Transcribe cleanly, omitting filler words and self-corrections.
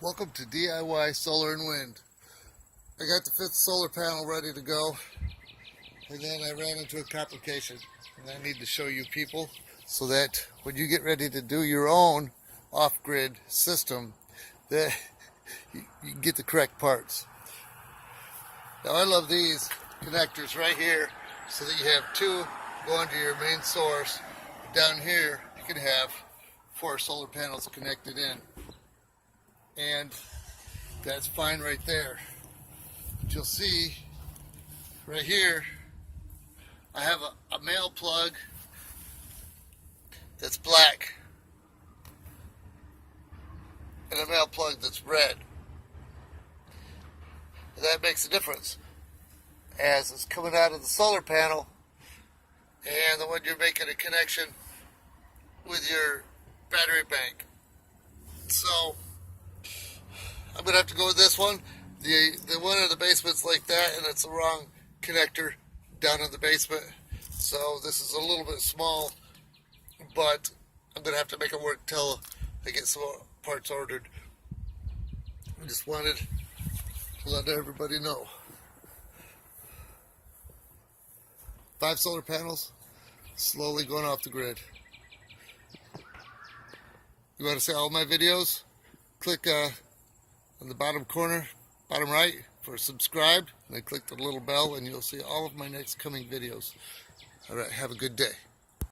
Welcome to DIY Solar and Wind. I got the 5th solar panel ready to go, and then I ran into a complication, and I need to show you people so that when you get ready to do your own off-grid system, that you can get the correct parts. Now I love these connectors right here so that you have 2 going to your main source. Down here you can have 4 solar panels connected in. And that's fine right there. But you'll see right here, I have a male plug that's black and a male plug that's red. And that makes a difference as it's coming out of the solar panel and the one you're making a connection with your battery bank. So I'm going to have to go with this one. The one in the basement's like that, and it's the wrong connector down in the basement. So this is a little bit small, but I'm going to have to make it work till I get some parts ordered. I just wanted to let everybody know. 5 solar panels, slowly going off the grid. You want to see all my videos? Click on the bottom corner, bottom right, for subscribe, and then click the little bell and you'll see all of my next coming videos. Alright, have a good day.